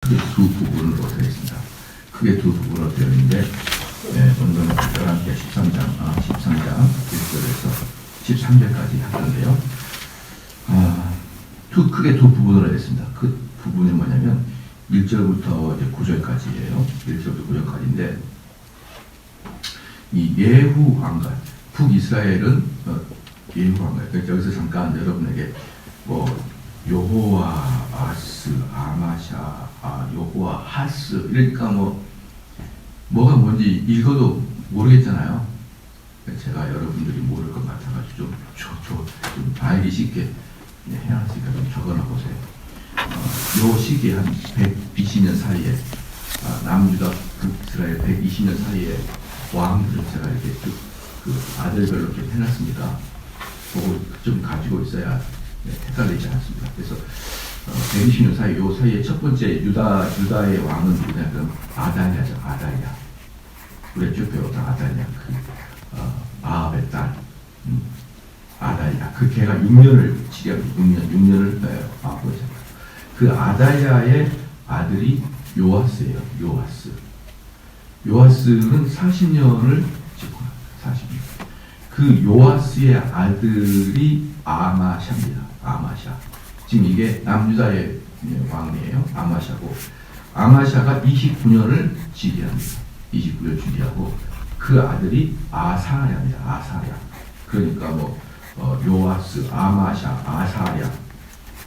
크게 두 부분으로 되어 있습니다. 크게 두 부분으로 되어 있는데, 오늘은 열왕기하 13장 1절에서 13절까지 할 건데요. 크게 두 부분으로 되어 있습니다. 그 부분이 뭐냐면 1절부터 이제 9절까지예요. 1절부터 9절까지인데, 이 예후 왕가, 북이스라엘은 예후 왕가. 여기서 잠깐 여러분에게 여호와 아스, 아마샤, 여호와 하스, 이러니까 뭐가 뭔지 읽어도 모르겠잖아요. 제가 여러분들이 모를 것 같아가지고 좀 알기 쉽게 해야 하니까 좀 적어놔 보세요. 요 시기에 한 120년 사이에, 남유다 북이스라엘 120년 사이에 왕들을 제가 이렇게 그 아들별로 좀 해놨습니다. 그거 좀 가지고 있어야 헷갈리지 않습니다. 그래서 120년 사이, 요 사이에 첫 번째 유다의 왕은 누구냐면 아달랴죠. 아달랴. 우리 쭉 배웠던 아달랴. 아합의 딸. 아달랴. 그 걔가 6년을 치료합니다. 6년을 왕고했죠. 그 아달랴의 아들이 요아스예요. 요아스는 40년을 집권합니다. 40년. 그 요아스의 아들이 아마샤입니다. 아마샤. 지금 이게 남유다의 왕이에요. 아마샤고, 아마샤가 29년을 지휘합니다. 29년 지휘하고, 그 아들이 아사랴입니다. 아사랴. 그러니까 요아스, 아마샤, 아사랴.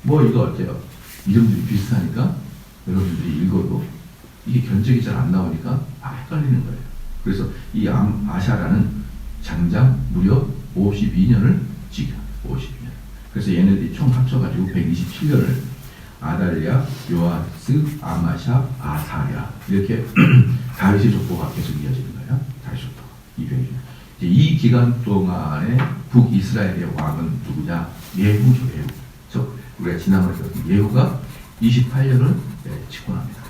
이거 어때요? 이름들이 비슷하니까 여러분들이 읽어도 이게 견적이 잘 안 나오니까 헷갈리는 거예요. 그래서 이 아샤라는 장장 무려 52년을 지휘합니다. 52년. 그래서 얘네들이 총 합쳐가지고 127년을 아달랴, 요아스, 아마샤, 아사랴, 이렇게 다윗의 족보가 계속 이어지는 거예요. 다윗 족보가 200년. 이 기간 동안에 북이스라엘의 왕은 누구냐? 예후죠. 예후. 우리가 지난번에 배웠던 예후가 28년을 집권합니다.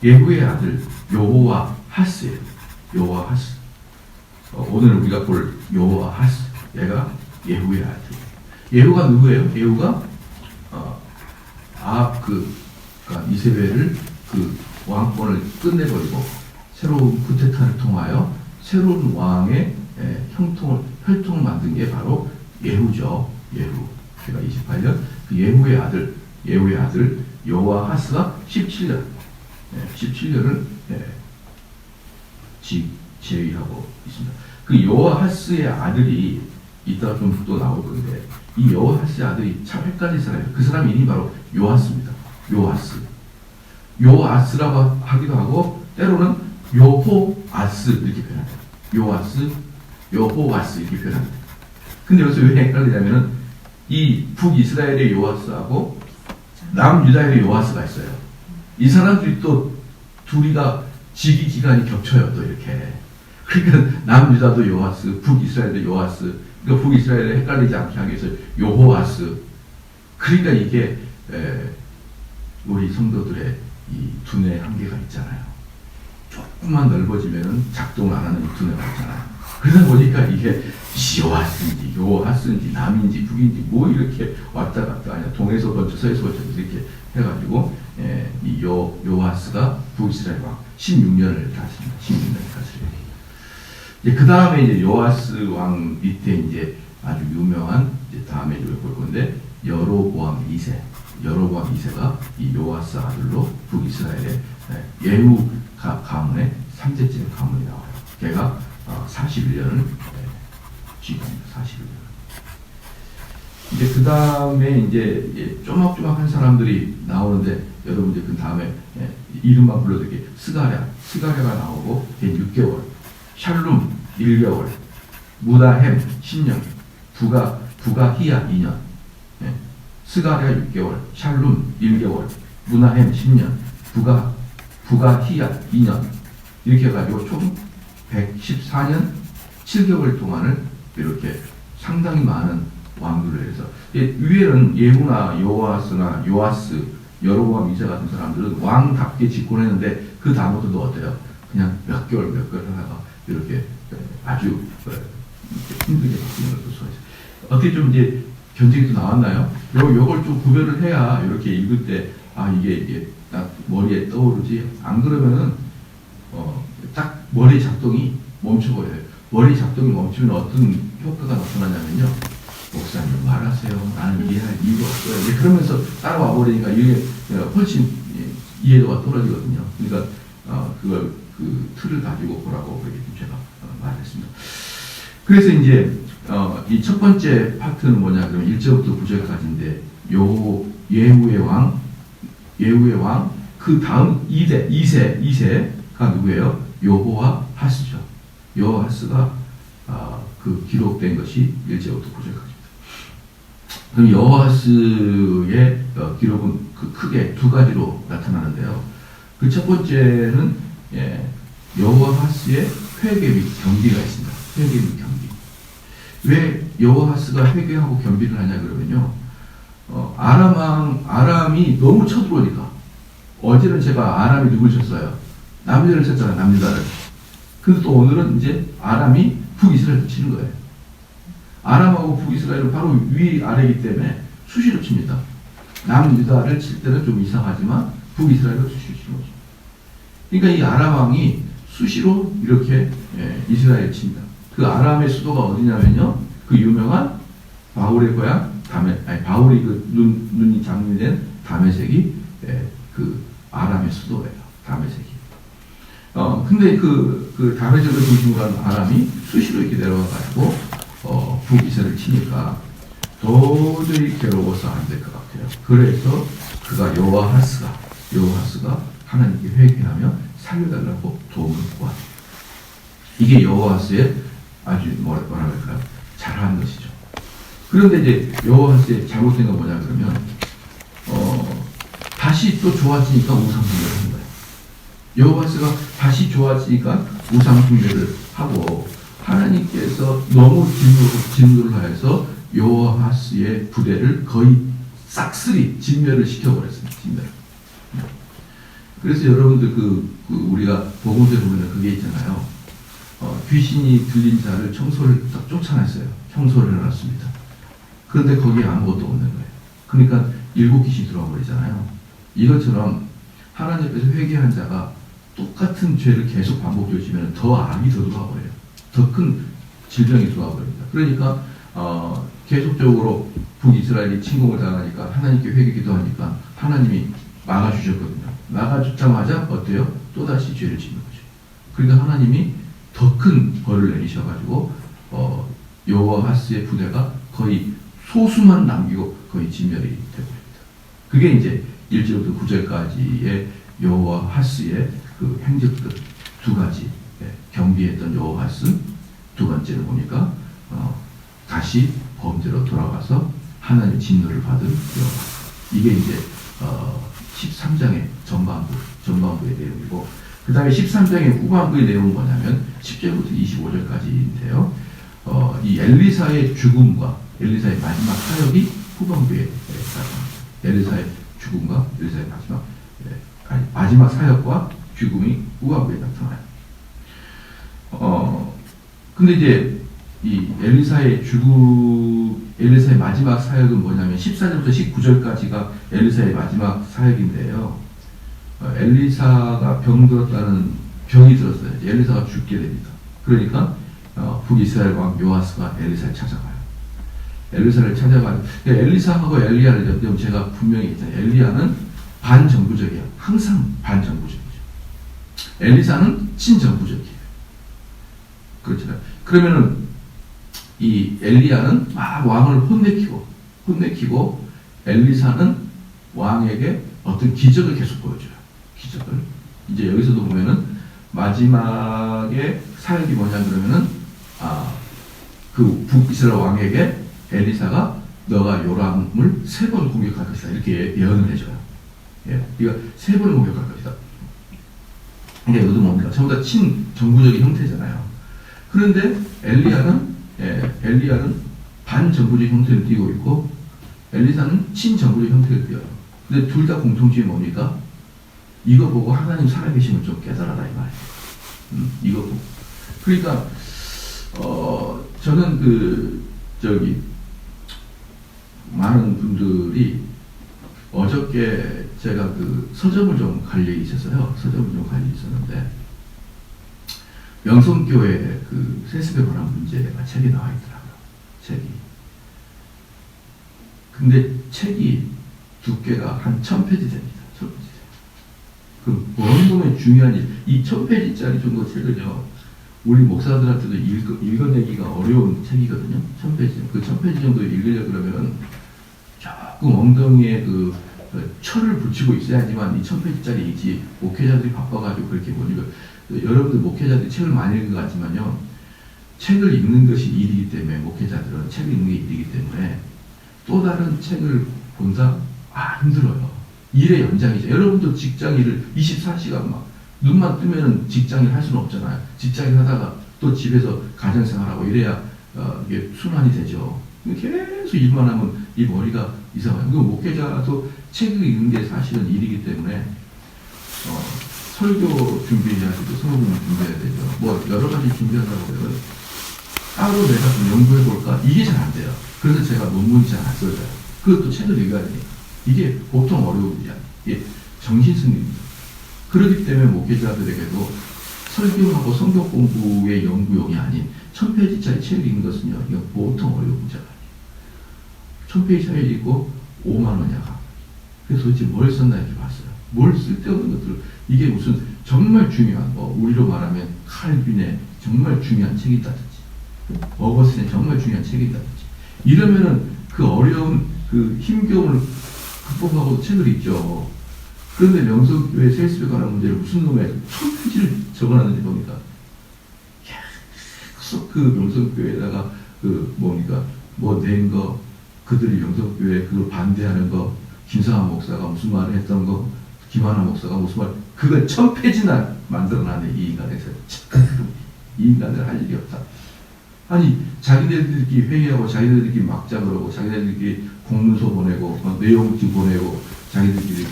예후의 아들 여호와하스예요. 여호와하스. 오늘 우리가 볼 여호와하스, 얘가 예후의 아들. 예후가 누구예요? 예후가 이세벨을 그 왕권을 끝내버리고 새로운 쿠데타를 통하여 새로운 왕의 혈통을 만든 게 바로 예후죠. 예후. 제가 28년 그 예후의 아들 여호와하스가 17년을 제위하고 있습니다. 그 여호와하스의 아들이 이따 좀 또 나올 건데, 이 여호와하스의 아들이 참 헷갈릴 사람이에요. 그 사람 이름이 바로 요아스입니다. 요아스라고 하기도 하고, 때로는 여호아스 이렇게 표현합니다. 요아스, 여호아스 이렇게 표현합니다. 근데 여기서 왜 헷갈리냐면은 이 북이스라엘의 요아스하고 남유다의 요아스가 있어요. 이 사람들이 또 둘이가 지기 기간이 겹쳐요. 또 이렇게. 그러니까 남유다도 요아스, 북이스라엘도 요아스. 그러니까 북이스라엘을 헷갈리지 않게 하기 위해서 요호아스. 그러니까 이게 우리 성도들의 이 두뇌 한계가 있잖아요. 조금만 넓어지면은 작동을 안 하는 두뇌가 있잖아요. 그러다 보니까 이게 요아스인지 요하스인지 남인지 북인지 이렇게 왔다 갔다 하냐, 동에서 번져 서에서 번져 이렇게 해가지고 이 요아스가 북이스라엘 왕 16년을 다스립니다. 16년을 다스려요. 그 다음에 이제 요아스 왕 밑에 이제 아주 유명한 다음에 볼 건데 여로보암 2세가 이 요아스 아들로 북이스라엘의 예후 가문의 3대째 가문이 나와요. 걔가 41년을 지휘합니다. 41년. 이제 그 다음에 이제 쪼막쪼막한 사람들이 나오는데, 여러분들 그 다음에 이름만 불러드릴게요. 스가랴가 나오고 걔 6개월, 샬룸 1개월, 무다햄 10년, 부가히야 2년. 스가랴 6개월, 샬룸 1개월, 무나햄 10년, 부가히야 2년. 이렇게 해가지고 총 114년 7개월 동안을 이렇게 상당히 많은 왕들을 해서, 위에는 예후나 요아스나 요아스, 여로보암 2세 같은 사람들은 왕답게 집권했는데, 그 다음부터도 어때요? 그냥 몇 개월 하다가 이렇게 아주 힘들게 바뀌는 걸 볼 수가 있어요. 어떻게 좀 이제 견적이 또 나왔나요? 요걸 좀 구별을 해야 이렇게 읽을 때 이게 딱 머리에 떠오르지. 안 그러면은 딱 머리 작동이 멈춰버려요. 머리 작동이 멈추면 어떤 효과가 나타나냐면요. 목사님 말하세요. 나는 이해할 이유가 없어요. 이제 그러면서 따라와 버리니까 이게 훨씬 이해도가 떨어지거든요. 그러니까 그걸 그 틀을 가지고 보라고 그렇게 제가 말했습니다. 그래서 이제 이 첫 번째 파트는 뭐냐 그러면 1절부터 9절까지인데 요 예후의 왕 그 다음 2세가 누구예요? 여호와하스죠. 여호와하스가 그 기록된 것이 1절부터 9절까지입니다. 그럼 여호와하스의 기록은 그 크게 두 가지로 나타나는데요. 그 첫 번째는 여호와하스의 회개 및 경비가 있습니다. 회개 및 경비. 왜 여호와하스가 회개하고 경비를 하냐 그러면요. 아람이 너무 쳐들어오니까 어제는 제가 아람이 누굴 쳤어요? 남유다를 쳤잖아요. 남유다를. 근데 또 오늘은 이제 아람이 북이스라엘을 치는 거예요. 아람하고 북이스라엘은 바로 위아래이기 때문에 수시로 칩니다. 남유다를 칠 때는 좀 이상하지만 북이스라엘을 수시로 치는 거죠. 그러니까 이 아람 왕이 수시로 이렇게 이스라엘을 칩니다. 그 아람의 수도가 어디냐면요. 그 유명한 바울의 고향 바울이 그 눈이 장미된 다메섹이 그 아람의 수도예요. 다메섹이. 근데 그 다메섹을 중심으로 한 아람이 수시로 이렇게 내려와가지고 북이스라엘을 치니까 도저히 괴로워서 안 될 것 같아요. 그래서 그가 여호와하스가 하나님께 회개하며 살려달라고 도움을 구합니다. 이게 여호와하스의 아주 뭐라 그럴까요? 잘한 것이죠. 그런데 이제 여호와하스의 잘못된 건 뭐냐 그러면 다시 또 좋아지니까 우상숭배를 하는 거예요. 여호와하스가 다시 좋아지니까 우상숭배를 하고 하나님께서 너무 진노를 하여서 여호와하스의 부대를 거의 싹쓸이 진멸을 시켜버렸습니다. 진멸. 그래서 여러분들 우리가 복음서에 보면 그게 있잖아요. 귀신이 들린 자를 청소를 딱 쫓아냈어요. 청소를 해놨습니다. 그런데 거기에 아무것도 없는 거예요. 그러니까 7귀신이 들어와 버리잖아요. 이것처럼 하나님 앞에서 회개한 자가 똑같은 죄를 계속 반복적으로 지면 더 악이 더 들어와 버려요. 더 큰 질병이 들어와 버립니다. 그러니까 계속적으로 북이스라엘이 침공을 당하니까 하나님께 회개 기도하니까 하나님이 막아주셨거든요. 막아주자마자 어때요? 또다시 죄를 짓는 거죠. 그러니까 하나님이 더 큰 벌을 내리셔가지고 여호와하스의 부대가 거의 소수만 남기고 거의 진멸이 되버립니다. 그게 이제 1절부터 9절까지의 여호와하스의 그 행적들 두 가지 경비했던 여호와하스. 두 번째를 보니까 다시 범죄로 돌아가서 하나님의 진노를 받은 여호와하스. 이게 이제 13장의 전반부의 내용이고, 그 다음에 13장의 후반부의 내용은 뭐냐면 10절부터 25절까지인데요. 이 엘리사의 죽음과 엘리사의 마지막 사역이 후반부에 나타납니다. 엘리사의 죽음과 엘리사의 마지막 사역과 죽음이 후반부에 나타나요. 근데 이제 이 엘리사의 마지막 사역은 뭐냐면 14절부터 19절까지가 엘리사의 마지막 사역인데요. 엘리사가 병이 들었어요. 엘리사가 죽게 됩니다. 그러니까 북이스라엘 왕 요아스가 엘리사를 찾아가요. 엘리사를 찾아가요. 엘리사하고 엘리야를 제가 분명히 했잖아요. 엘리야는 반정부적이에요. 항상 반정부적이죠. 엘리사는 친정부적이에요. 그렇잖아요. 그러면은 이 엘리야는 막 왕을 혼내키고 엘리사는 왕에게 어떤 기적을 계속 보여줘요. 기적을. 이제 여기서도 보면은 마지막에 사역이 뭐냐 그러면은 그 북이스라엘 왕에게 엘리사가 너가 요람을 3번 공격할 것이다 이렇게 예언을 해줘요. 네가 3번을 공격할 것이다. 근데 여기도 뭡니까? 전부 다 친정부적인 형태잖아요. 그런데 엘리야는 반정부적 형태를 띠고 있고 엘리사는 친정부적 형태를 띠어요. 근데 둘 다 공통점이 뭡니까? 이거 보고 하나님 살아계심을 좀 깨달아라 이 말이에요. 이거 보고. 그러니까 저는 많은 분들이 어저께 제가 그 서점을 좀 갈 일이 있었어요. 서점을 좀 갈 일이 있었는데, 명성교회 그 세습에 관한 문제가 책이 나와 있더라고요. 책이. 근데 책이 두께가 한 1000페이지 됩니다. 1000페이지. 그 너무너무 중요한 일, 이 1000페이지짜리 정도 책을요, 우리 목사들한테도 읽어내기가 어려운 책이거든요. 1000페이지. 그 1000페이지 정도 읽으려고 그러면 조금 엉덩이에 그 철을 붙이고 있어야지만 이 1000페이지짜리 읽지, 목회자들이 바빠가지고 그렇게 못 읽어요. 여러분들 목회자들이 책을 많이 읽은 것 같지만요, 책을 읽는 것이 일이기 때문에, 목회자들은 책을 읽는 게 일이기 때문에 또 다른 책을 본다? 힘들어요. 일의 연장이죠. 여러분도 직장 일을 24시간 막 눈만 뜨면은 직장 일 할 수는 없잖아요. 직장 일 하다가 또 집에서 가정생활하고 이래야 이게 순환이 되죠. 계속 일만 하면 이 머리가 이상해요. 그리고 목회자도 책을 읽는 게 사실은 일이기 때문에 설교 준비해야 되고 성경 준비해야 되죠. 뭐 여러 가지 준비하다가 보면 따로 내가 좀 연구해 볼까? 이게 잘 안 돼요. 그래서 제가 논문이 잘 안 써져요. 그것도 책을 읽어야 되니까. 이게 보통 어려운 일이 아니에요. 이게 정신승리입니다. 그렇기 때문에 목회자들에게도 설교하고 성경 공부의 연구용이 아닌 1000페이지짜리 책을 읽는 것은요, 이거 보통 어려운 문제가 아니에요. 1000페이지짜리 읽고 5만 원이야. 그래서 도대체 뭘 썼나 이렇게 봤어요. 뭘 쓸데없는 것들, 이게 무슨 정말 중요한, 우리로 말하면 칼빈의 정말 중요한 책이 있다든지, 어거스틴의 정말 중요한 책이 있다든지, 이러면은 그 어려운 그 힘겨움을 극복하고 책을 읽죠. 그런데 명성교회 세습에 관한 문제를 무슨 놈의 1000페이지를 적어놨는지 봅니다. 계속 그 명성교회에다가 낸 거, 그들이 명성교회 그걸 반대하는 거, 김상환 목사가 무슨 말을 했던 거, 김하나 목사가 무슨 말, 그걸 1000페이지나 만들어놨네, 이 인간에서. 이 인간들 할 일이 없다. 아니, 자기네들끼리 회의하고, 자기네들끼리 막자 그러고, 자기네들끼리 공문서 보내고, 내용지 보내고, 자기들끼리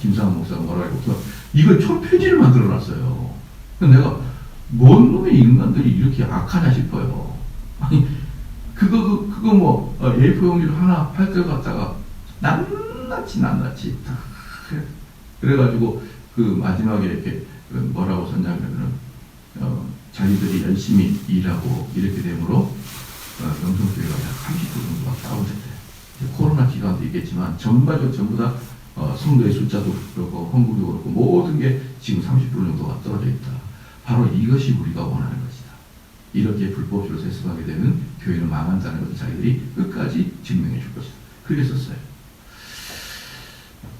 김상환 목사가 뭐라 하고, 이걸 1000페이지를 만들어놨어요. 내가, 뭔 놈의 인간들이 이렇게 악하냐 싶어요. 아니, 그거 A4 용지를 하나 팔 것 같다가, 낱낱이. 그래가지고, 그 마지막에 이렇게, 뭐라고 썼냐면은, 자기들이 열심히 일하고 이렇게 되므로 명성교회가 약 30% 정도가 다운됐대요. 코로나 기간도 있겠지만 전부 다 성도의 숫자도 그렇고 헌금도 그렇고 모든 게 지금 30% 정도가 떨어져 있다. 바로 이것이 우리가 원하는 것이다. 이렇게 불법적으로 세습하게 되면 교회는 망한다는 것을 자기들이 끝까지 증명해 줄 것이다. 그렇게 썼어요.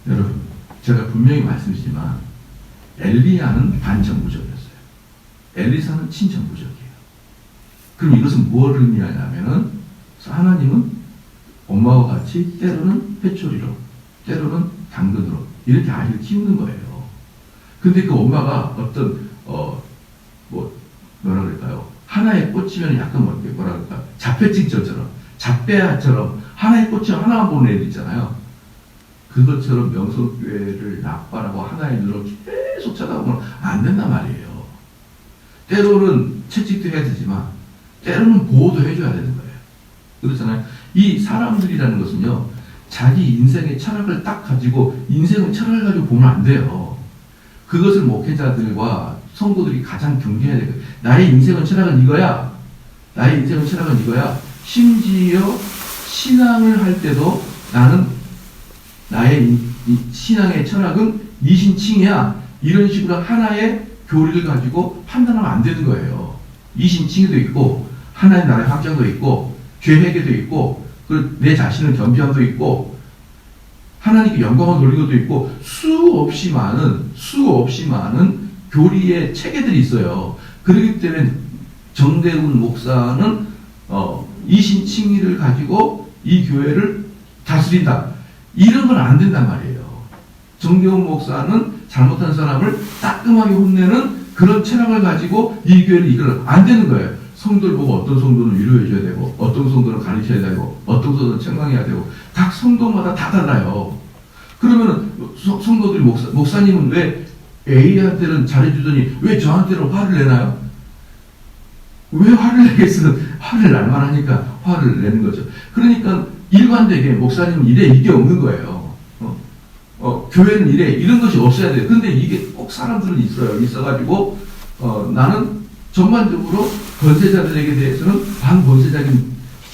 여러분, 제가 분명히 말씀드리지만 엘리야는 반정부적이었어요. 엘리사는 친정부적이에요. 그럼 이것은 무엇을 의미하냐면은, 하나님은 엄마와 같이 때로는 회초리로, 때로는 당근으로 이렇게 아이를 키우는 거예요. 근데 그 엄마가 어떤 뭐라 그럴까요? 하나에 꽂히면 약간 뭐라 그럴까? 자폐증처럼, 자폐아처럼 하나에 꽂히면 하나만 보는 애들 있잖아요. 그것처럼 명성교회를 낙발하고 하나의 눈으로 계속 쳐다보면 안 된단 말이에요. 때로는 채찍도 해야 되지만 때로는 보호도 해줘야 되는 거예요. 그렇잖아요. 이 사람들이라는 것은요, 자기 인생의 철학을 딱 가지고 인생의 철학을 가지고 보면 안 돼요. 그것을 목회자들과 성도들이 가장 경계해야 돼요. 나의 인생의 철학은 이거야. 나의 인생의 철학은 이거야. 심지어 신앙을 할 때도 나는 나의 신앙의 철학은 이신칭이야. 이런 식으로 하나의 교리를 가지고 판단하면 안 되는 거예요. 이신칭의도 있고, 하나의 나라의 확장도 있고, 죄회개도 있고, 내 자신을 겸비함도 있고, 하나님께 영광을 돌리는 것도 있고, 수없이 많은 교리의 체계들이 있어요. 그렇기 때문에 정대훈 목사는 이신칭의를 가지고 이 교회를 다스린다. 이런 건 안 된단 말이에요. 정대훈 목사는 잘못한 사람을 따끔하게 혼내는 그런 철학을 가지고 이 교회를 이끌어 안 되는 거예요. 성도를 보고 어떤 성도는 위로해줘야 되고, 어떤 성도는 가르쳐야 되고, 어떤 성도는 책망해야 되고, 각 성도마다 다 달라요. 그러면은 성도들이 목사님은 왜 A한테는 잘해주더니 왜 저한테는 화를 내나요? 왜 화를 내겠어요? 화를 날만 하니까 화를 내는 거죠. 그러니까 일관되게 목사님은 일에 이게 없는 거예요. 교회는 이래 이런 것이 없어야 돼요. 근데 이게 꼭 사람들은 있어가지고 나는 전반적으로 권세자들에게 대해서는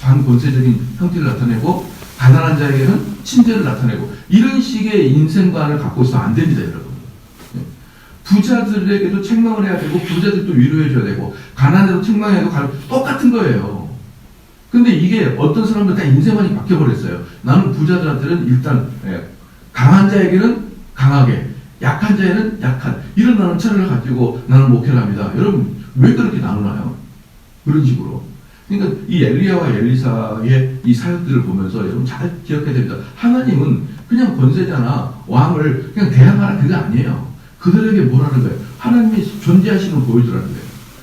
반권세적인 형태를 나타내고 가난한 자에게는 친절을 나타내고 이런 식의 인생관을 갖고 있으면 안 됩니다, 여러분. 부자들에게도 책망을 해야 되고 부자들도 위로해 줘야 되고 가난해도 책망해도 똑같은 거예요. 근데 이게 어떤 사람들 다 인생관이 바뀌어버렸어요. 나는 부자들한테는 일단 강한 자에게는 강하게, 약한 자에는 약한, 이런 나는 차를 가지고 나는 목회를 합니다. 여러분, 왜 그렇게 나누나요? 그런 식으로. 그러니까 이 엘리야와 엘리사의 이 사역들을 보면서 여러분 잘 기억해야 됩니다. 하나님은 그냥 권세자나 왕을 그냥 대항하라 그게 아니에요. 그들에게 뭐라는 거예요? 하나님이 존재하심을 보여주라는 거예요.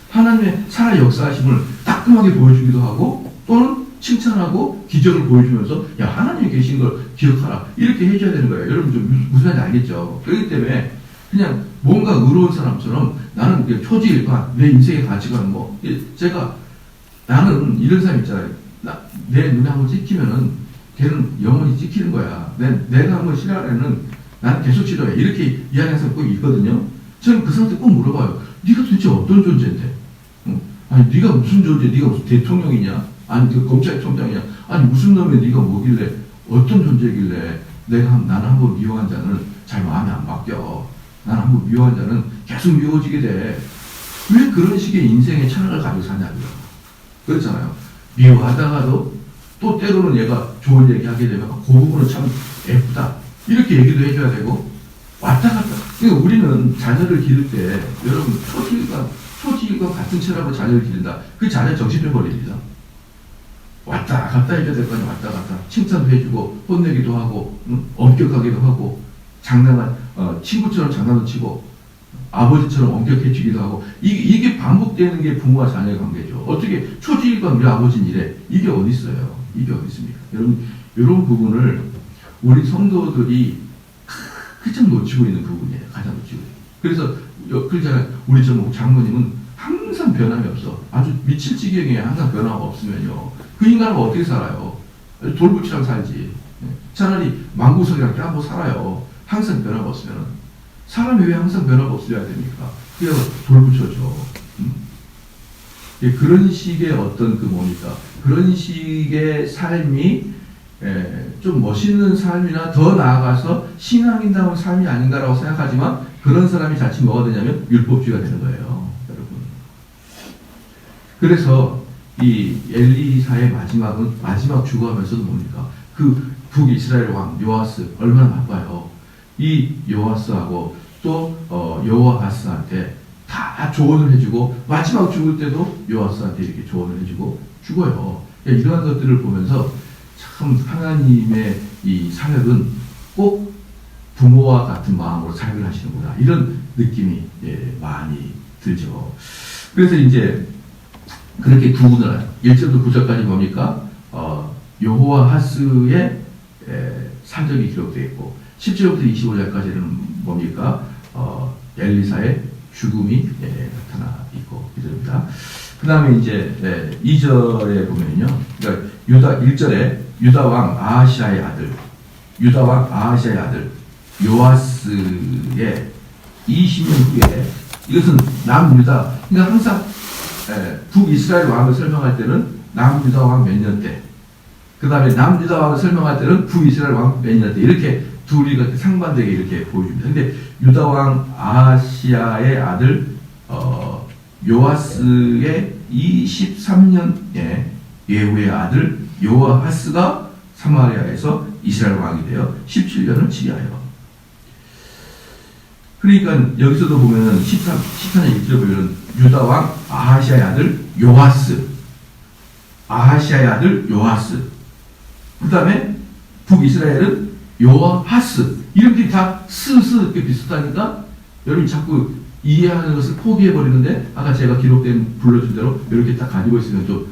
하나님의 살아 역사하심을 따끔하게 보여주기도 하고 또는 칭찬하고 기적을 보여주면서 야 하나님이 계신 걸 기억하라 이렇게 해줘야 되는 거예요. 여러분 좀 무슨 말인지 알겠죠? 그렇기 때문에 그냥 뭔가 의로운 사람처럼 나는 초지일관 내 인생의 가치관 나는 이런 사람 있잖아요. 내 눈에 한번 찍히면은 걔는 영원히 찍히는 거야. 내가 한번 싫어하면은 나는 계속 싫어해. 이렇게 이야기하는 사람 꼭 있거든요. 저는 그 사람한테 꼭 물어봐요. 네가 도대체 어떤 존재인데? 아니 네가 무슨 존재? 네가 무슨 대통령이냐? 아니 네가 검찰총장이냐? 아니 무슨 놈에 네가 뭐길래 어떤 존재길래 나는 한번 미워한 자는 잘 마음에 안 바뀌어. 나는 한번 미워한 자는 계속 미워지게 돼. 왜 그런 식의 인생의 철학을 가지고 사냐고요. 그렇잖아요. 미워하다가도 또 때로는 얘가 좋은 얘기 하게 되면 그 부분은 참 예쁘다. 이렇게 얘기도 해줘야 되고 왔다 갔다. 그러니까 우리는 자녀를 기를 때 여러분 초지일과 같은 체라고 자녀를 기른다. 그 자녀 정신병 걸립니다. 왔다 갔다 해줘야 될 거 아니야. 왔다 갔다. 칭찬도 해주고 혼내기도 하고 엄격하기도 하고 친구처럼 장난도 치고 아버지처럼 엄격해지기도 하고 이게 반복되는 게 부모와 자녀의 관계죠. 어떻게 초지일과 우리 아버지는 이래. 이게 어디 있어요. 이게 어디 있습니까? 여러분 이런 부분을 우리 성도들이 가장 놓치고 있는 부분이에요. 가장 놓치고 있는. 그래서 그러잖아요. 우리 장모님은 항상 변함이 없어. 아주 미칠 지경에 항상 변화가 없으면요. 그 인간은 어떻게 살아요? 돌붙이랑 살지. 차라리 망구석이랑 껴안고 살아요. 항상 변화가 없으면. 사람이 왜 항상 변화가 없어야 됩니까? 그게 돌붙여줘. 그런 식의 어떤 그런 식의 삶이 좀 멋있는 삶이나 더 나아가서 신앙인다운 삶이 아닌가라고 생각하지만 그런 사람이 자칫 뭐가 되냐면 율법주의가 되는 거예요. 여러분. 그래서 이 엘리사의 마지막 죽어가면서도 뭡니까? 그 북이스라엘 왕 요아스 얼마나 바빠요. 이 요아스하고 또 여호아하스한테 다 조언을 해주고 마지막 죽을 때도 요아스한테 이렇게 조언을 해주고 죽어요. 이러한 것들을 보면서 참 하나님의 이 사역은 꼭 부모와 같은 마음으로 사역을 하시는구나 이런 느낌이 많이 들죠. 그래서 이제 그렇게 구분을 해요. 1절부터 9절까지 뭡니까? 여호아하스의 사적이 기록되어 있고 17절부터 25절까지는 뭡니까? 엘리사의 죽음이 나타나 있고 이럽니다. 그 다음에 이제 2절에 보면요. 그러니까 1절에 유다 왕 아하시아의 아들 요아스의 20년 후에 이것은 남유다. 그러니까 항상 북이스라엘 왕을 설명할 때는 남유다 왕 몇 년 때, 그 다음에 남유다 왕을 설명할 때는 북이스라엘 왕 몇 년 때 이렇게 둘이 상반되게 이렇게 보여줍니다. 근데 유다 왕 아하시아의 아들 요아스의 23년의 예후의 아들 요아하스가 사마리아에서 이스라엘 왕이 되어 17년을 치리하여. 그러니까 여기서도 보면은 14년 1절에 보면 유다 왕 아하시아의 아들 요아스, 그 다음에 북이스라엘은 요아하스. 이름들이 다 이렇게 비슷하니까 여러분이 자꾸 이해하는 것을 포기해버리는데 아까 제가 불러준 대로 이렇게 딱 가지고 있으면 좀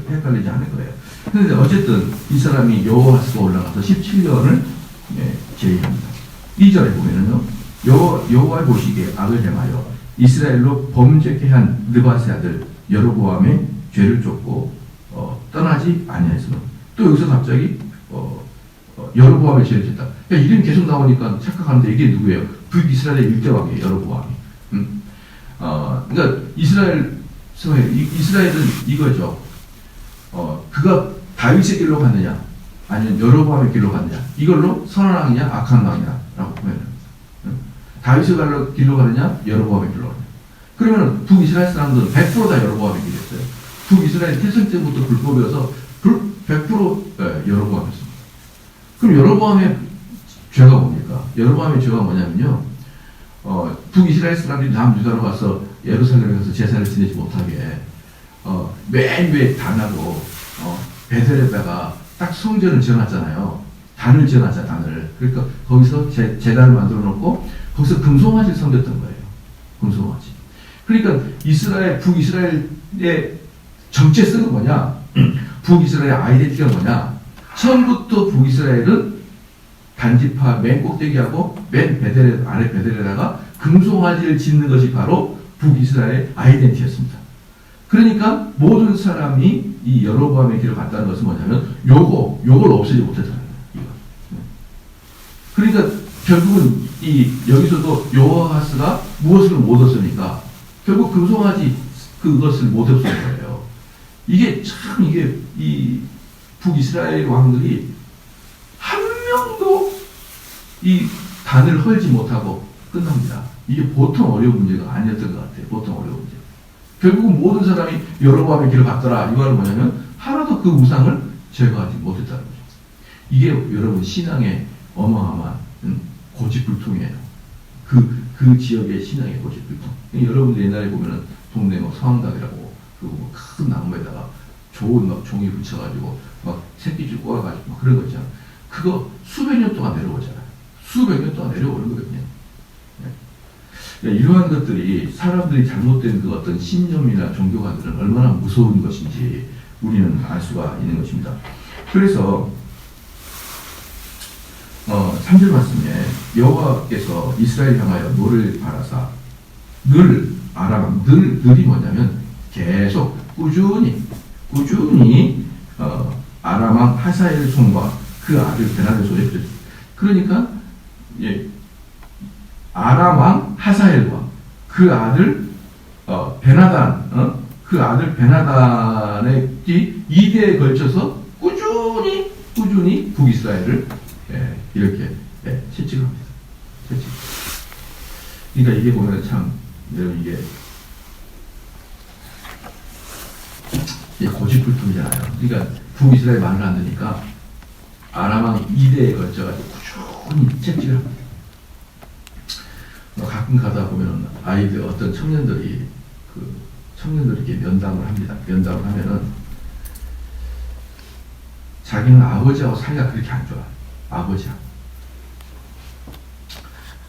헷갈리지 않을 거예요. 그런데 어쨌든 이 사람이 여호아스가 올라가서 17년을 제의합니다. 2절에 보면은요. 여호와의 보시기에 악을 행하여 이스라엘로 범죄케 한 느밧의 아들 여로보암의 죄를 쫓고 떠나지 아니하였으므로. 또 여기서 갑자기 여로보암의 죄를 짓다. 그러니까 이름이 계속 나오니까 착각하는데 이게 누구예요? 북이스라엘의 일대왕이에요. 여로보암이. 그러니까 이스라엘은 이거죠. 그가 다윗의 길로 갔느냐, 아니면 여로보암의 길로 갔느냐, 이걸로 선한 왕이냐, 악한 왕이냐라고 보면 됩니다. 다윗의 길로 가느냐, 여로보암의 길로 가느냐. 그러면 북이스라엘 사람들은 100%다 여로보암의 길이었어요. 북이스라엘 태생 때부터 불법이어서 100% 여로보암이었습니다. 그럼 여로보암의 죄가 뭡니까? 여로보암의 죄가 뭐냐면요, 북이스라엘 사람들이 남유다로 가서 예루살렘에 가서 제사를 지내지 못하게 매일매일 단하고 베델에다가 딱 성전을 지어놨잖아요. 단을 지어놨잖아요. 단을. 그러니까 거기서 제단을 만들어 놓고 거기서 금송아지를 섬겼던 거예요. 금송아지. 그러니까 북이스라엘의 정체성은 뭐냐? 북이스라엘의 아이덴티티가 뭐냐? 처음부터 북이스라엘은 단지파 맨 꼭대기하고 맨 아래 베델에다가 금송아지를 짓는 것이 바로 북이스라엘의 아이덴티티였습니다. 그러니까 모든 사람이 이 여로보암의 길을 갔다는 것은 뭐냐면 요걸 없애지 못했다는 거예요. 그러니까 결국은 여기서도 여호아하스가 무엇을 못 얻었습니까? 결국 금송아지 그것을 못 얻은 거예요. 이게 이 북이스라엘 왕들이 한 명도 이 단을 헐지 못하고 끝납니다. 이게 보통 어려운 문제가 아니었던 것 같아요. 보통 어려운 문제. 결국은 모든 사람이 여로보암의 길을 갔더라. 이거는 뭐냐면 하나도 그 우상을 제거하지 못했다는 거죠. 이게 여러분 신앙의 어마어마한 고집불통이에요. 그 지역의 신앙의 고집불통. 여러분들 옛날에 보면은 동네 성황당이라고 큰 나무에다가 좋은 종이 붙여가지고 새끼줄 꼬아가지고 그런 거 있잖아. 그거 수백 년 동안 내려오잖아요. 수백 년 동안 내려오는 거거든요. 이러한 것들이 사람들이 잘못된 그 어떤 신념이나 종교관들은 얼마나 무서운 것인지 우리는 알 수가 있는 것입니다. 그래서 3절 말씀에 여호와께서 이스라엘 향하여 노를 바라사 늘이 뭐냐면 계속 꾸준히 아람왕 하사엘 손과 그 아들 베나다의 손에 붙였어요. 그러니까 아람왕 하사엘과 그 아들 베나단의 2대에 걸쳐서 꾸준히 북이스라엘을 이렇게 채찍을 합니다. 채찍. 그러니까 이게 보면 참 여러분 이게 고집불통이잖아요. 그러니까 북이스라엘 말을 안 듣니까 아람왕 2대에 걸쳐가지고 꾸준히 채찍을 합니다. 가끔 가다 보면 어떤 청년들이 이렇게 면담을 합니다. 면담을 하면은 자기는 아버지하고 사이가 그렇게 안 좋아. 아버지하고.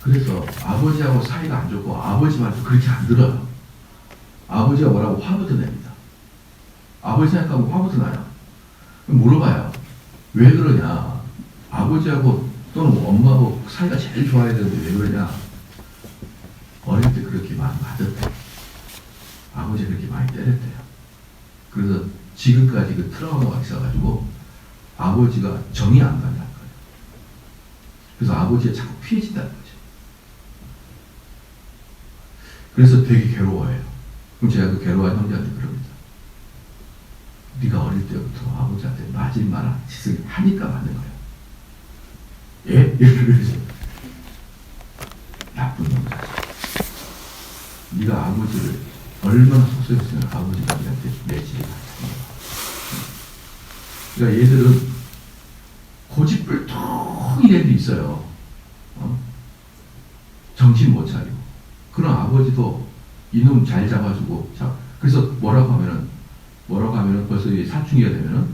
그래서 아버지하고 사이가 안 좋고 아버지 말도 그렇게 안 들어요. 아버지가 뭐라고 화부터 냅니다. 아버지 생각하면 화부터 나요. 물어봐요. 왜 그러냐? 아버지하고 또는 엄마하고 사이가 제일 좋아야 되는데 왜 그러냐? 어릴 때 그렇게 많이 맞았대. 아버지 그렇게 많이 때렸대요. 그래서 지금까지 그 트라우마가 있어가지고 아버지가 정이 안 간다는 거예요. 그래서 아버지가 자꾸 피해진다는 거죠. 그래서 되게 괴로워해요. 그럼 제가 그 괴로워한 형제한테 그럽니다. 네가 어릴 때부터 아버지한테 맞을 만한 짓을 하니까 맞는 거예요. 예? 이렇게 그러죠. 나쁜 놈이다. 네가 아버지를 얼마나 속삭였으면 아버지가 네한테 내지를 않습니다. 그러니까 얘들은 고집불통이 된 게 있어요. 정신 못 차리고. 그런 아버지도 이놈 잘 잡아주고, 그래서 뭐라고 하면은 벌써 사춘기가 되면은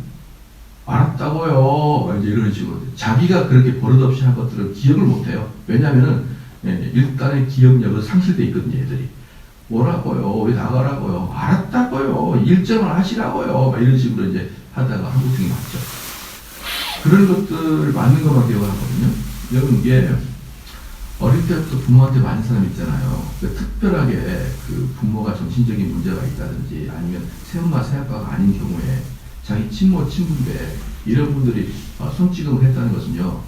알았다고요. 이제 이런 식으로. 자기가 그렇게 버릇없이 한 것들을 기억을 못 해요. 왜냐면은 일단의 기억력은 상실되어 있거든요, 얘들이. 뭐라고요? 왜 나가라고요? 알았다고요. 일정을 하시라고요. 이런 식으로 이제 하다가 한국생이 맞죠. 그런 것들 맞는 것만 기억하거든요. 여러분, 이게 어릴 때부터 부모한테 맞은 사람 있잖아요. 특별하게 그 부모가 정신적인 문제가 있다든지 아니면 새엄마 새아빠가 아닌 경우에 자기 친모 친분배 이런 분들이 손찌검을 했다는 것은요,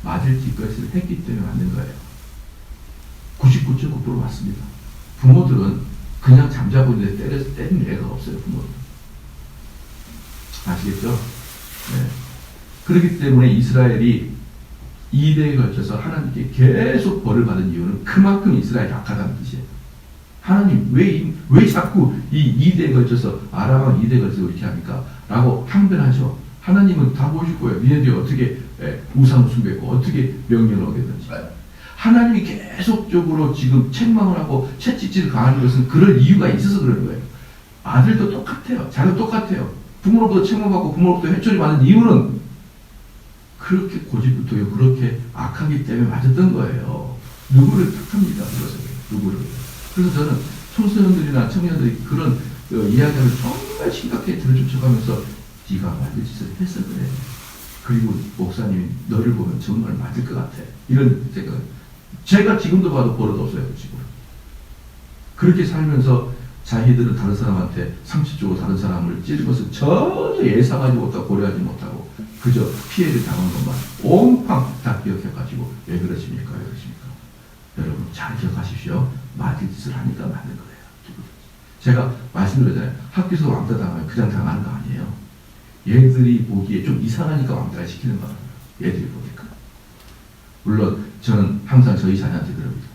맞을 짓것을 했기 때문에 맞는 거예요. 99.9% 맞습니다. 부모들은 그냥 잠자고 있는데 때리는 애가 없어요, 부모들. 아시겠죠? 네. 그렇기 때문에 이스라엘이 2대에 걸쳐서 하나님께 계속 벌을 받은 이유는 그만큼 이스라엘이 악하다는 뜻이에요. 하나님, 왜 자꾸 이 2대에 걸쳐서, 아람왕 2대에 걸쳐서 이렇게 합니까? 라고 항변하죠. 하나님은 다 보실 거예요. 니네들이 어떻게 우상을 숭배했고, 어떻게 명령을 어겼는지. 하나님이 계속적으로 지금 책망을 하고 채찍질을 가하는 것은 그럴 이유가 있어서 그러는 거예요. 아들도 똑같아요. 자도 똑같아요. 부모로부터 책망받고 부모로부터 회초리 받는 이유는 그렇게 고집부터요, 그렇게 악하기 때문에 맞았던 거예요. 누구를 탓합니다. 누구를. 그래서 저는 청소년들이나 청년들이 그런 이야기를 정말 심각하게 들어주쳐가면서 네가 맞을 짓을 했어 그래. 그리고 목사님이 너를 보면 정말 맞을 것 같아. 이런 생각. 제가 지금도 봐도 버릇 없어요. 지금. 그렇게 살면서 자기들은 다른 사람한테 상식적으로 다른 사람을 찌른 것을 전혀 예상하지 못하고 고려하지 못하고 그저 피해를 당한 것만 온팡 다 기억해가지고 왜 그러십니까? 여러분 잘 기억하십시오. 맞을 짓을 하니까 맞는 거예요. 제가 말씀드렸잖아요. 학교에서 왕따 당하면 그냥 당하는 거 아니에요. 얘들이 보기에 좀 이상하니까 왕따를 시키는 거예요. 얘들이 보니까. 물론 저는 항상 저희 자녀한테 그럽니다.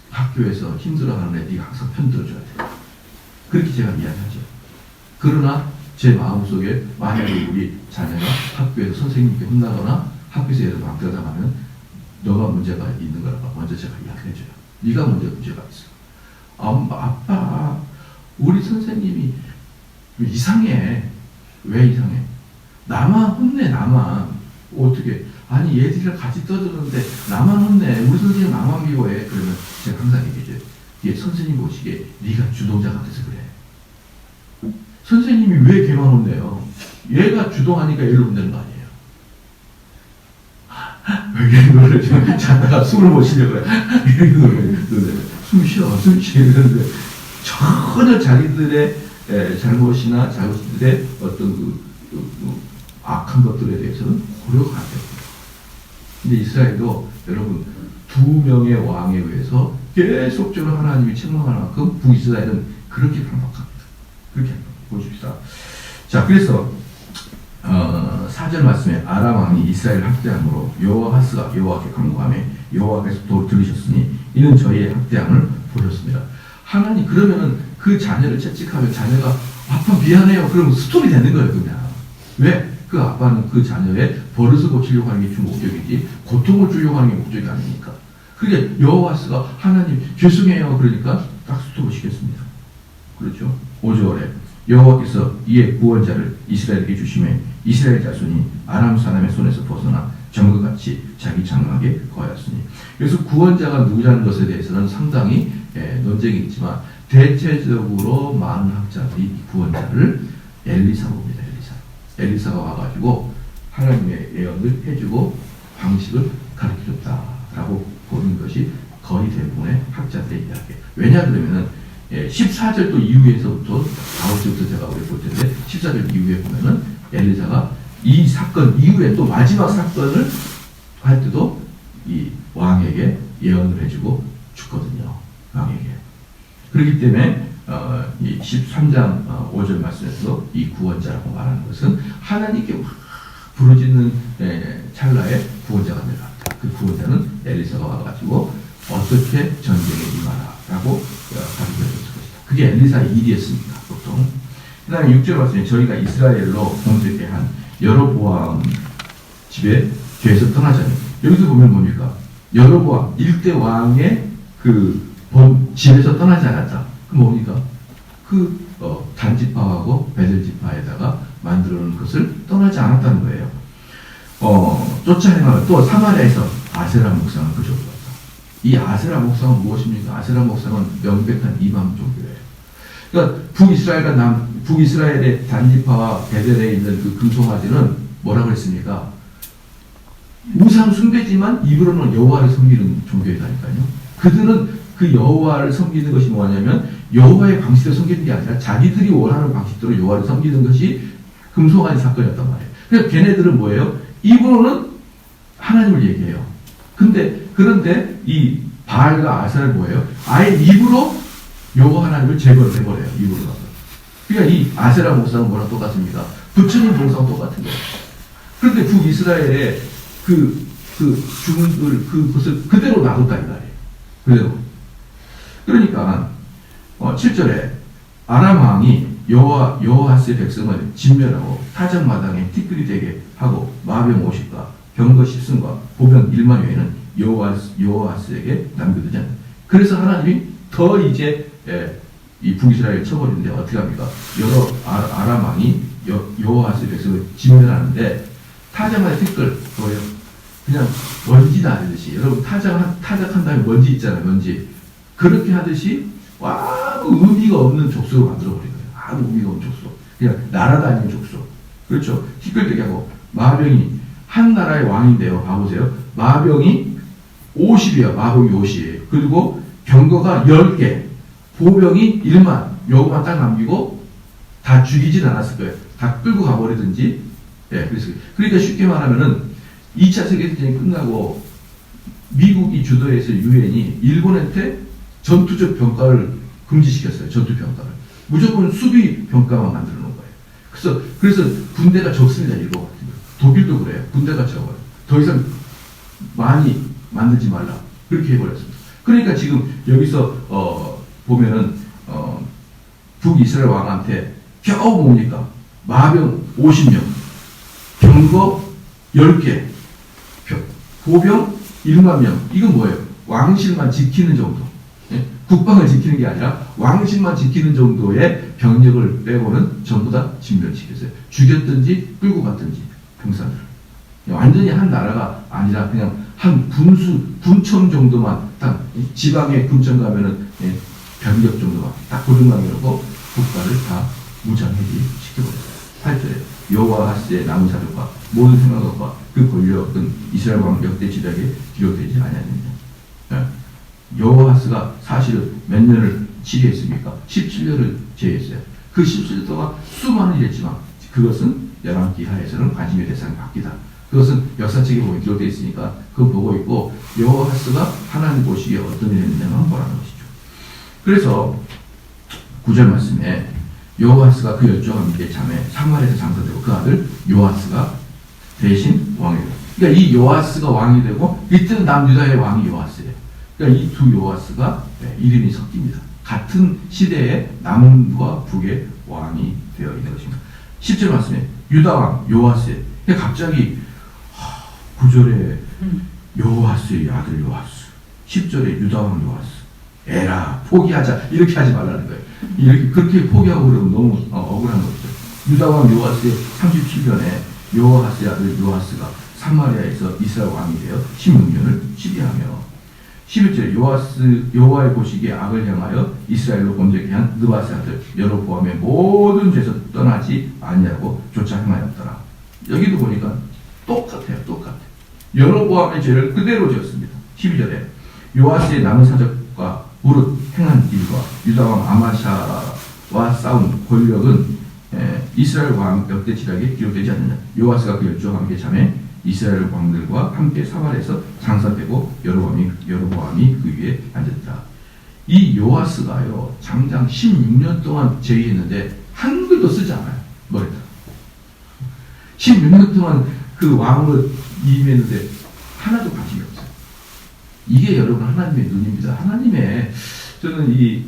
학교에서 힘들어하는 애들이 항상 편들어줘야 돼요. 그렇게 제가 이야기하죠. 그러나 제 마음속에 만약에 우리 자녀가 학교에서 선생님께 혼나거나 학교에서 애들 왕따 당하면 너가 문제가 있는 거라고 먼저 제가 이야기해줘요. 네가 먼저 문제가 있어. 아빠, 우리 선생님이 이상해. 왜 이상해? 나만 혼내, 나만. 어떻게? 아니, 얘들이랑 같이 떠드는데 나만 혼내. 우리 선생님 나만 미워해. 그러면 제가 항상 얘기해줘요. 얘 선생님 보시기에 네가 주동자 같아서 그래. 선생님이 왜 걔만 혼내요? 얘가 주동하니까 얘를 혼내는 거 아니에요. 왜 이렇게 노래를 좀 자다가 숨을 못 쉬려고 그래. 이렇게 노래. 숨 쉬어. 이러는데 전혀 자기들의 잘못이나 자기들의 어떤 악한 것들에 대해서는 고려가 안 돼요. 근데 이스라엘도 여러분 2명의 왕에 의해서 계속적으로 하나님이 책망하는 만큼 북이스라엘은 그렇게 반박합니다. 그렇게 보십시다. 자, 그래서 4절 말씀에 아람 왕이 이스라엘 학대함으로 여호와하스가 여호와께 간구하며 여호와께서 도를 들으셨으니 이는 저희의 학대함을 보셨습니다. 하나님 그러면은 그 자녀를 채찍하면 자녀가 아빠 미안해요. 그러면 스톱이 되는 거예요. 그냥. 왜? 그 아빠는 그 자녀의 버릇을 고치려고 하는 게 주 목적이지 고통을 주려고 하는 게 목적이 아니니까. 그러니까 여호와스가 하나님 죄송해요. 그러니까 딱 스톱을 시켰습니다. 그렇죠? 5절에 여호와께서 이에 구원자를 이스라엘에게 주시매 이스라엘 자손이 아람 사람의 손에서 벗어나 정글같이 자기 장막에 거하였으니. 그래서 구원자가 누구라는 것에 대해서는 상당히 논쟁이 있지만 대체적으로 많은 학자들이 구원자를 엘리사로 봅니다. 엘리사가 와가지고 하나님의 예언을 해주고 방식을 가르쳐줬다라고 보는 것이 거의 대부분의 학자들의 이야기예요. 왜냐 그러면은 14절도 이후에서부터 9절부터 제가 우리 볼 텐데 14절 이후에 보면은 엘리사가 이 사건 이후에 또 마지막 사건을 할 때도 이 왕에게 예언을 해주고 죽거든요. 왕에게. 그렇기 때문에 이 13장 5절 말씀에서 이 구원자라고 말하는 것은 하나님께 막 부르짖는 찰나에 구원자가 내려갑니다. 그 구원자는 엘리사가 와가지고 어떻게 전쟁에 임하라라고 가르쳐줬을 것이다. 그게 엘리사의 일이었습니다. 보통. 그 다음에 6절 말씀에 저희가 이스라엘로 공격해 한 여로보암 집에 죄에서 떠나자니. 여기서 보면 뭡니까? 여로보암 1대 왕의 그 집에서 떠나지 않았다. 그 뭡니까? 그 단지파하고 베델지파에다가 만들어 놓은 것을 떠나지 않았다는 거예요. 쫓아 행하고 또 사마리아에서 아세라 목상을 그저주었다. 이 아세라 목상은 무엇입니까? 아세라 목상은 명백한 이방 종교예요. 그러니까 북이스라엘의 단지파와 베델에 있는 그 금송아지는 뭐라고 했습니까? 우상 숭배지만 입으로는 여호와를 섬기는 종교이다니까요. 그들은 그 여호와를 섬기는 것이 뭐냐면 여호와의 방식대로 섬기는 게 아니라 자기들이 원하는 방식대로 여호와를 섬기는 것이 금송아지 사건이었단 말이에요. 그러니까 걔네들은 뭐예요? 입으로는 하나님을 얘기해요. 그런데 이 바알과 아세라는 뭐예요? 아예 입으로 여호와 하나님을 제거를 해버려요. 입으로. 그러니까 이 아세라 목사는 뭐랑 똑같습니까? 부처님 봉사랑 똑같은 거예요. 그런데 북이스라엘의 죽은 그것을 그대로 놔뒀다 이 말이에요. 그대로. 그러니까 7절에 아람 왕이 여호아스의 백성을 진멸하고 타작마당에 티끌이 되게 하고 마병 50과 병거 10승과 보병 1만 외에는 여호아스에게 남겨두지 않는다. 그래서 하나님이 더 이제 이 북이스라엘을 쳐버리는데 어떻게 합니까? 여러 아람 왕이 여호아스의 백성을 진멸하는데 타작마당 티끌 뭐예요? 그냥 먼지 나듯이 여러분 타작한 다음에 먼지 있잖아요. 먼지 그렇게 하듯이 아무 의미가 없는 족속을 만들어버린 거예요. 아무 의미가 없는 족속. 그냥 날아다니는 족속. 그렇죠. 티끌되게 하고 마병이 한 나라의 왕인데요. 봐보세요. 마병이 50이에요. 마병이 50. 그리고 병거가 10개. 보병이 1만. 요것만 딱 남기고 다 죽이진 않았을 거예요. 다 끌고 가버리든지. 예, 그러니까 쉽게 말하면은 2차 세계대전이 끝나고 미국이 주도해서 유엔이 일본한테 전투적 평가를 금지시켰어요. 전투 평가를. 무조건 수비 평가만 만들어 놓은 거예요. 그래서 군대가 적습니다. 일본 같은 거. 독일도 그래요. 군대가 적어요. 더 이상 많이 만들지 말라. 그렇게 해버렸습니다. 그러니까 지금 여기서 보면은 북이스라엘 왕한테 겨우 뭡니까? 마병 50명, 병거 10개, 보병 1만 명. 이건 뭐예요? 왕실만 지키는 정도. 국방을 지키는 게 아니라 왕실만 지키는 정도의 병력을 빼고는 전부 다 진멸시켰어요. 죽였든지 끌고 갔든지 병사들. 완전히 한 나라가 아니라 그냥 한 군청 정도만 딱 지방에 군청 가면은 병력 정도만 딱 고등강이라고 국가를 다 무장해지 시켜버렸어요. 8절에 여호아스의 남은 사족과 모든 생각과 그 권력은 이스라엘 왕 역대 지략에 기록되지 아니하느냐. 여호아스가 사실은 몇 년을 치리했습니까? 17년을 제했어요. 그 17년 동안 수많은 일을 했지만 그것은 열왕기 하에서는 관심의 대상이 바뀌다. 그것은 역사책에 보면 기록되어 있으니까 그거 보고 있고 여호아스가 하나님 보시기에 어떤 일을 했느냐만 보라는 것이죠. 그래서 9절 말씀에 여호아스가 그 열조와 함께 자매 사마리아에서 장사되고 그 아들 요아스가 대신 왕이 되고, 그러니까 이 요아스가 왕이 되고 이때는 남유다의 왕이 요아스예요. 그러니까 이 두 요아스가 이름이 섞입니다. 같은 시대에 남과 북의 왕이 되어 있는 것입니다. 10절 말씀에 유다왕 요아스의, 그러니까 갑자기 9절에 요아스의 아들 요아스, 10절에 유다왕 요아스, 에라 포기하자 이렇게 하지 말라는 거예요. 이렇게 그렇게 포기하고 그러면 너무 억울한 거죠. 유다왕 요아스의 37년에 요아스의 아들 요아스가 사마리아에서 이스라엘 왕이 되어 16년을 치리하며 11절 여호와의 보시기에 악을 향하여 이스라엘로 범죄케 한 느바스의 아들 여로보암의 모든 죄에서 떠나지 아니하고 조차 행하였더라. 여기도 보니까 똑같아요. 여로보암의 죄를 그대로 지었습니다. 12절에 요아스의 남은 사적과 무릇 행한 일과 유다왕 아마샤와 싸운 권력은 이스라엘 왕 역대 지략에 기록되지 않느냐. 요아스가 그 열조와 함께 잠에 이스라엘 왕들과 함께 사마리아에서 장사되고 여로보암이 그 위에 앉았더라. 이 요아스가요 장장 16년 동안 제위했는데 한글도 쓰지 않아요. 머리다. 16년 동안 그 왕으로 임했는데 하나도 관심이 없어요. 이게 여러분 하나님의 눈입니다. 하나님의, 저는 이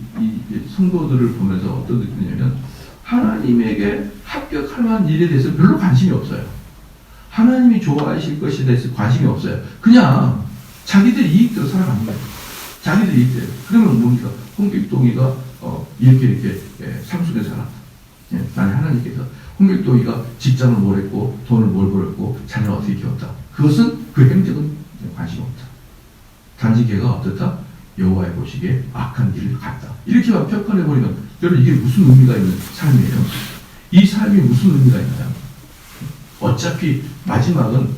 성도들을 보면서 어떤 느낌이냐면 하나님에게 합격할 만한 일에 대해서 별로 관심이 없어요. 하나님이 좋아하실 것에 대해서 관심이 없어요. 그냥 자기들 이익대로 살아가는 거예요. 자기들 이익대로. 그러면 뭡니까? 홍길동이가 이렇게 삼순에 살았다. 나는 하나님께서 홍길동이가 직장을 뭘 했고 돈을 뭘 벌었고 자녀를 어떻게 키웠다. 그것은 그 행적은 관심 없다. 단지 걔가 어떻다? 여호와의 보시기에 악한 길을 갔다. 이렇게만 평가해버리면 여러분 이게 무슨 의미가 있는 삶이에요? 이 삶이 무슨 의미가 있나요? 어차피 마지막은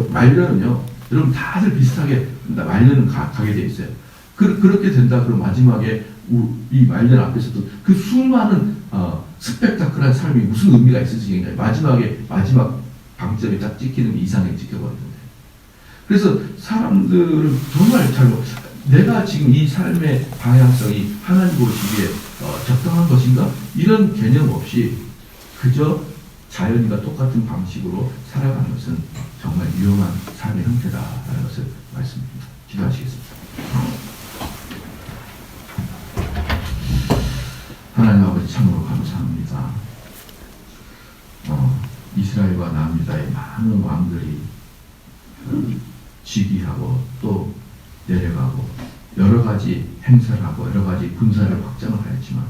말년은요. 여러분 다들 비슷하게 말년은 가게 돼 있어요. 그렇게 된다 그러면 마지막에 이 말년 앞에서도 그 수많은 스펙타클한 삶이 무슨 의미가 있으시겠냐. 마지막 방점이 딱 찍히는 게 이상하게 찍혀버리던데. 그래서 사람들은 정말 내가 지금 이 삶의 방향성이 하나님 보시기에 적당한 것인가? 이런 개념 없이 그저 자연과 똑같은 방식으로 살아가는 것은 정말 위험한 삶의 형태다라는 것을 말씀드립니다. 기도하시겠습니다. 하나님 아버지 참으로 감사합니다. 이스라엘과 남유다의 많은 왕들이 즉위하고 또 내려가고 여러 가지 행사를 하고 여러 가지 군사를 확장을 하였지만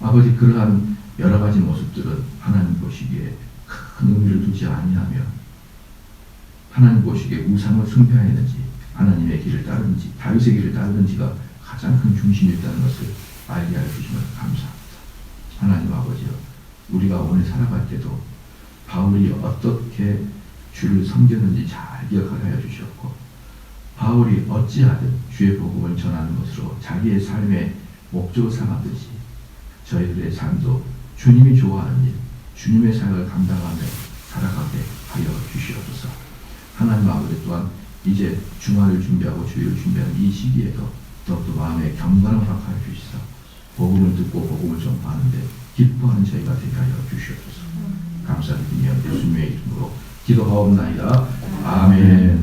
아버지 그러한 여러 가지 모습들은 하나님 보시기에 큰 의미를 두지 아니하며 하나님 보시기에 우상을 숭배하였는지 하나님의 길을 따르는지 다윗의 길을 따르는지가 가장 큰 중심이었다는 것을 알게 해주시면 감사합니다. 하나님 아버지요, 우리가 오늘 살아갈 때도 바울이 어떻게 주를 섬겼는지 잘 기억하게 해주셨고 바울이 어찌하든 주의 복음을 전하는 것으로 자기의 삶의 목적을 삼았듯이 저희들의 삶도 주님이 좋아하는 일, 주님의 사역을 감당하며 살아가게 하여 주시옵소서. 하나님 아버지 또한 이제 주말을 준비하고 주일을 준비하는 이 시기에도 더욱더 마음에 경건을 허락하여 주시사 복음을 듣고 복음을 전파하는데 기뻐하는 저희가 되게 하여 주시옵소서. 감사드리며 예수님의 이름으로 기도하옵나이다. 아멘.